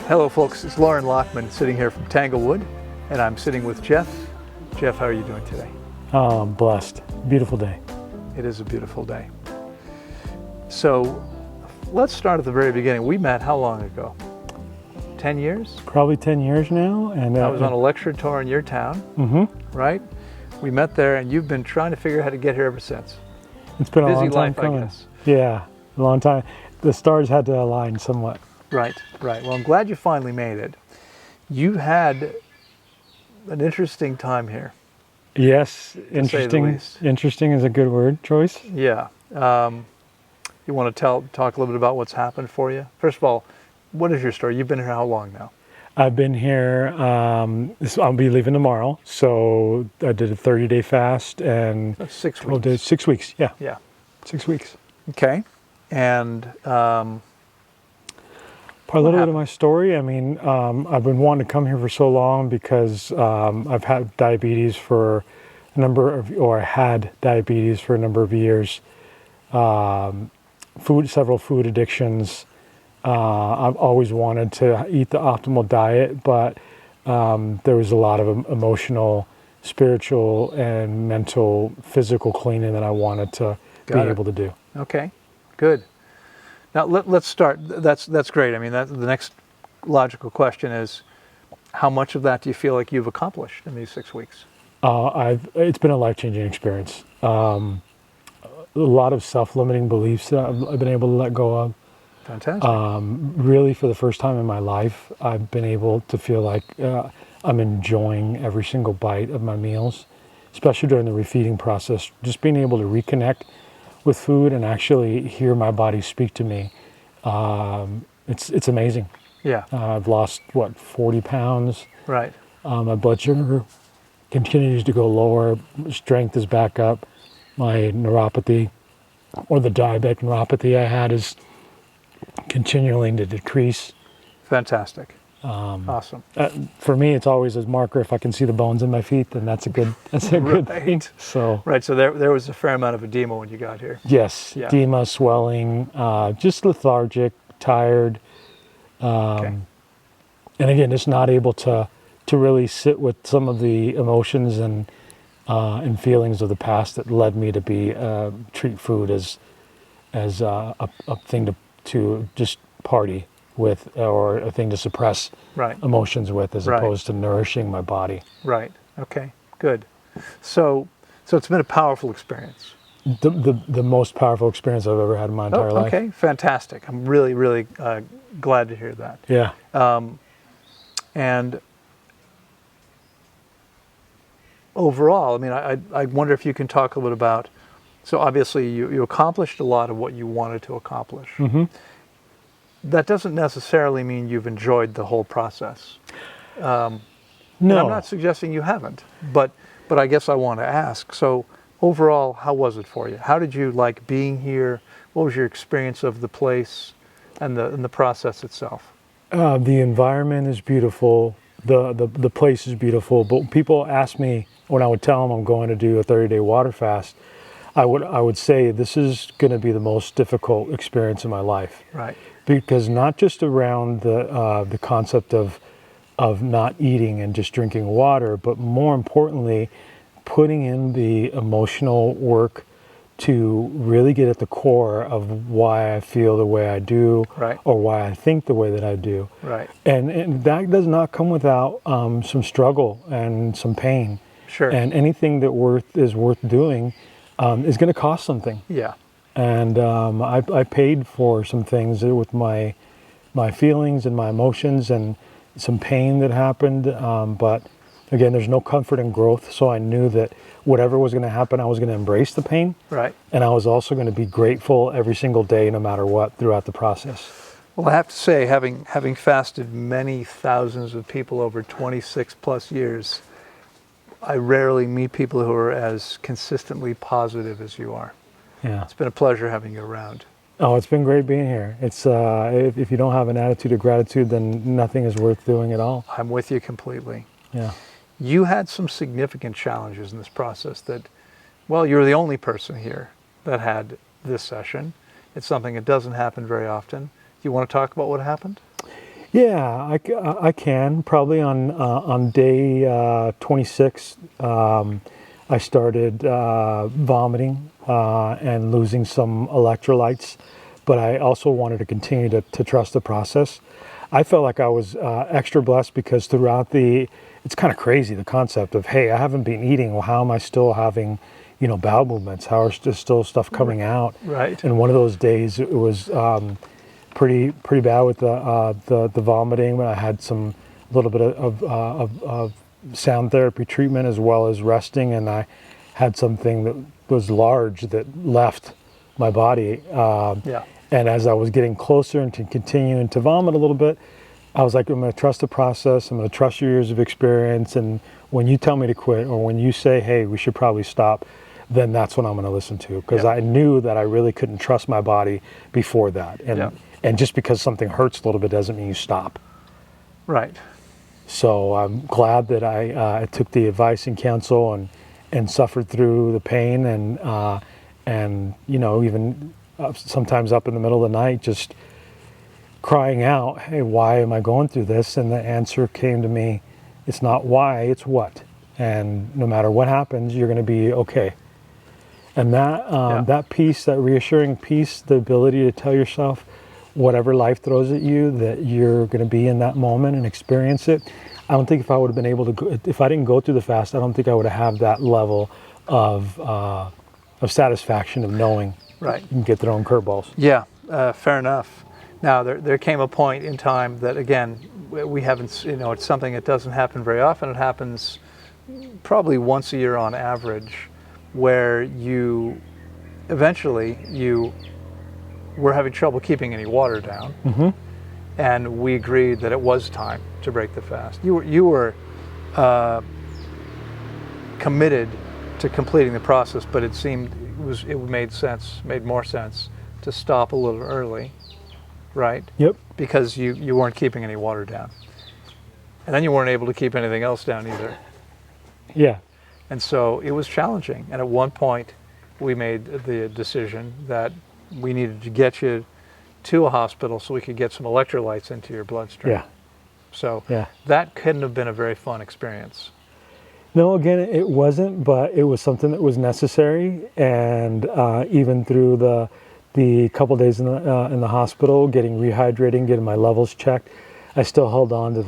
Hello folks, it's Loren Lockman sitting here from Tanglewood, and I'm sitting with Jeff. Jeff, how are you doing today? Oh, I'm blessed. Beautiful day. It is a beautiful day. So let's start at the very beginning. We met how long ago? 10 years? Probably 10 years now. And I was on a lecture tour in your town, right? We met there, and you've been trying to figure out how to get here ever since. It's been a Busy long time life, coming. I guess. Yeah, a long time. The stars had to align somewhat. Right, right. Well, I'm glad you finally made it. You had an interesting time here. Yes, to say the least. Interesting is a good word choice. Yeah. You want to talk a little bit about what's happened for you? First of all, what is your story? You've been here how long now? I've been here, I'll be leaving tomorrow. So I did a 30-day fast and That's 6 12 weeks. days, 6 weeks. Yeah, Yeah. 6 weeks. Okay. And A little bit of my story. I mean, I've been wanting to come here for so long because I've had diabetes for I had diabetes for a number of years. Several food addictions. I've always wanted to eat the optimal diet, but there was a lot of emotional, spiritual, and mental, physical cleaning that I wanted to be able to do. okay, good. Now let's start. That's great. I mean, the next logical question is, how much of that do you feel like you've accomplished in these 6 weeks? It's been a life-changing experience. A lot of self-limiting beliefs that I've been able to let go of. Fantastic. Really, for the first time in my life, I've been able to feel like I'm enjoying every single bite of my meals, especially during the refeeding process. Just being able to reconnect with food and actually hear my body speak to me. It's amazing. Yeah. I've lost, 40 pounds. Right. My blood sugar continues to go lower. Strength is back up. My neuropathy, or the diabetic neuropathy I had, is continuing to decrease. Fantastic. Awesome. For me, it's always a marker. If I can see the bones in my feet, then that's a good good thing. So right. So there was a fair amount of edema when you got here. yes, Yeah. edema, swelling, just lethargic, tired, Okay. and again, just not able to really sit with some of the emotions and feelings of the past that led me to treat food as a thing to just party with, or a thing to suppress Right. emotions with, as opposed to nourishing my body. Right. Okay. Good. So it's been a powerful experience. The most powerful experience I've ever had in my entire life. Okay. Fantastic. I'm really, really glad to hear that. Yeah. And overall, I mean, I wonder if you can talk a little bit about. So obviously, you accomplished a lot of what you wanted to accomplish. Mm-hmm. That doesn't necessarily mean you've enjoyed the whole process. No. And I'm not suggesting you haven't, but I guess I want to ask. So overall, how was it for you? How did you like being here? What was your experience of the place and the process itself? The environment is beautiful. The place is beautiful. But people ask me, when I would tell them I'm going to do a 30-day water fast, I would say this is going to be the most difficult experience in my life. Right. Because not just around the concept of not eating and just drinking water, but more importantly, putting in the emotional work to really get at the core of why I feel the way I do, Right. or why I think the way that I do. Right. And that does not come without some struggle and some pain. Sure. And anything that is worth doing is going to cost something. Yeah. And I paid for some things with my feelings and my emotions and some pain that happened. But again, there's no comfort in growth. So I knew that whatever was going to happen, I was going to embrace the pain. Right. And I was also going to be grateful every single day, no matter what, throughout the process. Well, I have to say, having fasted many thousands of people over 26 plus years, I rarely meet people who are as consistently positive as you are. Yeah. It's been a pleasure having you around. Oh, it's been great being here. It's if you don't have an attitude of gratitude, then nothing is worth doing at all. I'm with you completely. Yeah. You had some significant challenges in this process that, well, you're the only person here that had this session. It's something that doesn't happen very often. Do you want to talk about what happened? Yeah, I can. Probably on day 26, I started vomiting and losing some electrolytes, but I also wanted to continue to trust the process. I felt like I was extra blessed because throughout it's kind of crazy, the concept of, hey, I haven't been eating. Well, how am I still having, bowel movements? How is there still stuff coming out? Right. And one of those days, it was pretty bad with the vomiting. I had a little bit of sound therapy treatment as well as resting, and I had something that was large that left my body. Yeah. And as I was getting closer and to continuing to vomit a little bit, I was like, I'm going to trust the process. I'm going to trust your years of experience. And when you tell me to quit, or when you say, hey, we should probably stop, then that's what I'm going to listen to. Because Yeah. I knew that I really couldn't trust my body before that. And Yeah. and just because something hurts a little bit doesn't mean you stop. Right. So I'm glad that I took the advice and counsel and suffered through the pain and even sometimes up in the middle of the night just crying out, hey, why am I going through this? And the answer came to me, it's not why, it's what. And no matter what happens, you're going to be okay. And that peace, that reassuring peace, the ability to tell yourself whatever life throws at you, that you're going to be in that moment and experience it. I don't think if I would have been able to go, if I didn't go through the fast, I don't think I would have had that level of satisfaction of knowing Right. you can get their own curveballs. Yeah, fair enough. Now, there came a point in time that, again, we haven't, it's something that doesn't happen very often. It happens probably once a year on average, where you were having trouble keeping any water down. Mm-hmm. And we agreed that it was time to break the fast. You were committed to completing the process, but it seemed it made more sense to stop a little early, right? Yep. Because you weren't keeping any water down, and then you weren't able to keep anything else down either. Yeah. And so it was challenging. And at one point, we made the decision that we needed to get you to a hospital so we could get some electrolytes into your bloodstream. Yeah. So Yeah. that couldn't have been a very fun experience. No, again, it wasn't, but it was something that was necessary. And even through the couple days in the hospital, getting rehydrating, getting my levels checked, I still held on to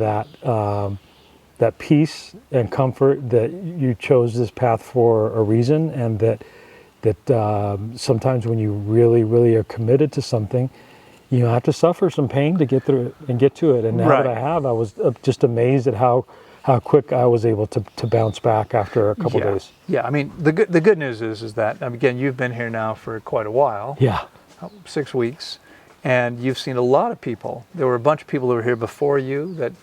that peace and comfort that you chose this path for a reason, and that sometimes when you really, really are committed to something, you have to suffer some pain to get through it and get to it. And now Right. that I have, I was just amazed at how quick I was able to bounce back after a couple days. Yeah, I mean, the good news is that, again, you've been here now for quite a while. Yeah. 6 weeks, and you've seen a lot of people. There were a bunch of people who were here before you that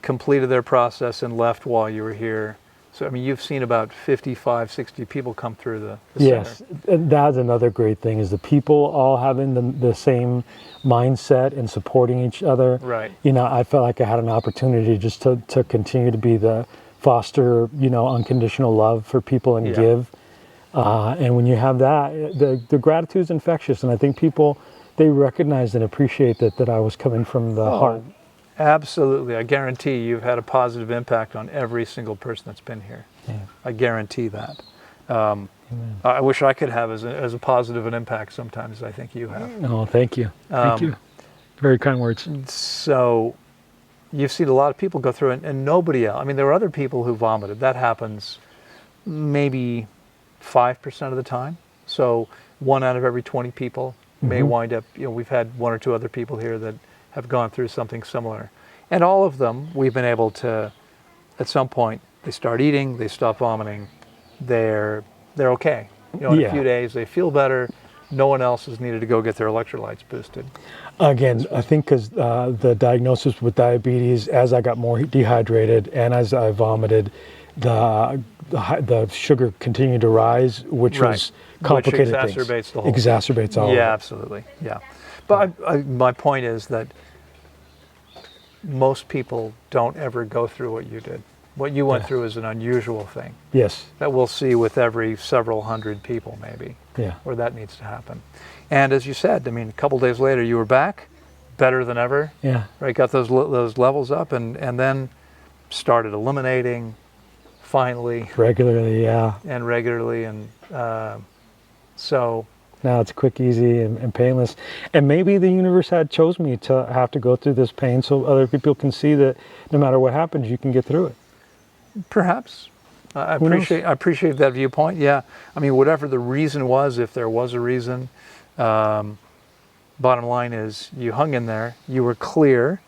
completed their process and left while you were here. So, I mean, you've seen about 55, 60 people come through the Yes, center. and that's another great thing, is the people all having the same mindset and supporting each other. Right. I felt like I had an opportunity just to continue to be the foster, unconditional love for people and give. And when you have that, the gratitude is infectious. And I think people, they recognize and appreciate that I was coming from the heart. Absolutely. I guarantee you've had a positive impact on every single person that's been here. Yeah. I guarantee that. I wish I could have as a positive an impact sometimes as I think you have. Oh, thank you. Thank you. Very kind words. So you've seen a lot of people go through it, and nobody else. I mean, there were other people who vomited. That happens maybe 5% of the time. So 1 out of every 20 people may wind up, we've had 1 or 2 other people here that have gone through something similar. And all of them, we've been able to, at some point, they start eating, they stop vomiting, they're okay. In a few days, they feel better. No one else is needed to go get their electrolytes boosted. Again, I think because the diagnosis with diabetes, as I got more dehydrated and as I vomited, the sugar continued to rise, which was complicated. Which exacerbates things. the whole Exacerbates all of it. Yeah, absolutely. Yeah. But my point is that most people don't ever go through what you did. What you went through is an unusual thing Yes. that we'll see with every several hundred people maybe, Yeah. where that needs to happen. And as you said, I mean, a couple days later you were back, better than ever. Yeah. Right, got those levels up, and then started eliminating finally Regularly, yeah. and regularly, and so Now it's quick, easy, and painless. And maybe the universe had chose me to have to go through this pain so other people can see that no matter what happens, you can get through it. perhaps I Who knows? appreciate that viewpoint. Yeah, I mean, whatever the reason was, if there was a reason, bottom line is you hung in there, you were clear,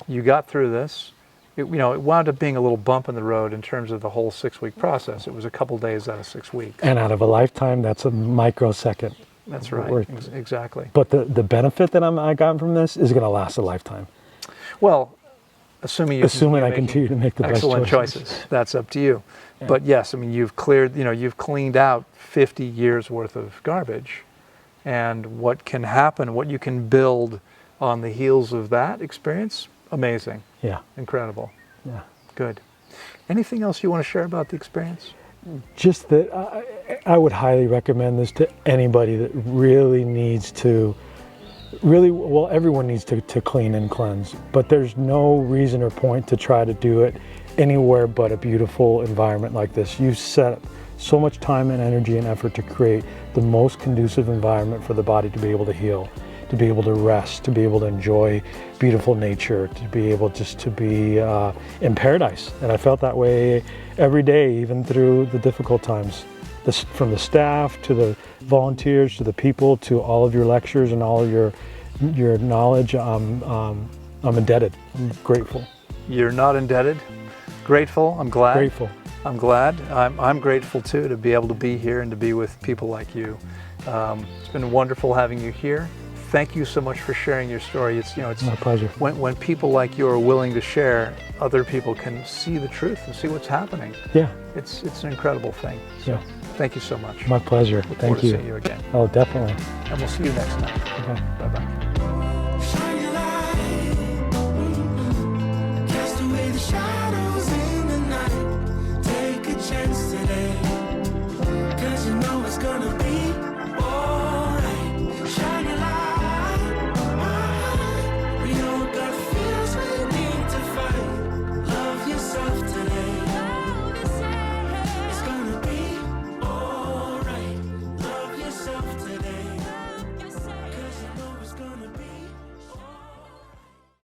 you got through this. It wound up being a little bump in the road in terms of the whole 6-week process. It was a couple days out of 6 weeks. And out of a lifetime, that's a microsecond. That's right. Worth. Exactly. But the benefit that I got from this is going to last a lifetime. Well, assuming I making continue to make the best excellent choices. choices. That's up to you. Yeah. But yes, I mean, you've cleaned out 50 years worth of garbage, and what can happen, what you can build on the heels of that experience, amazing, Yeah. incredible, Yeah. good. Anything else you want to share about the experience? Just that I would highly recommend this to anybody that really needs to, everyone needs to clean and cleanse, but there's no reason or point to try to do it anywhere but a beautiful environment like this. You set so much time and energy and effort to create the most conducive environment for the body to be able to heal, to be able to rest, to be able to enjoy beautiful nature, to be able just to be in paradise. And I felt that way every day, even through the difficult times. From the staff to the volunteers to the people to all of your lectures and all of your knowledge, I'm indebted. I'm grateful. You're not indebted. Grateful. I'm glad. Grateful. I'm glad. I'm grateful too to be able to be here and to be with people like you. It's been wonderful having you here. Thank you so much for sharing your story. It's My pleasure. when people like you are willing to share, other people can see the truth and see what's happening. Yeah. It's an incredible thing. So, Yeah. thank you so much. My pleasure. Look forward Thank to you. seeing you again. Oh, definitely. And we'll see you next time. Okay. Bye-bye. Shine your light, cast away the shadows in the night. Take a chance today, 'cause you know it's gonna be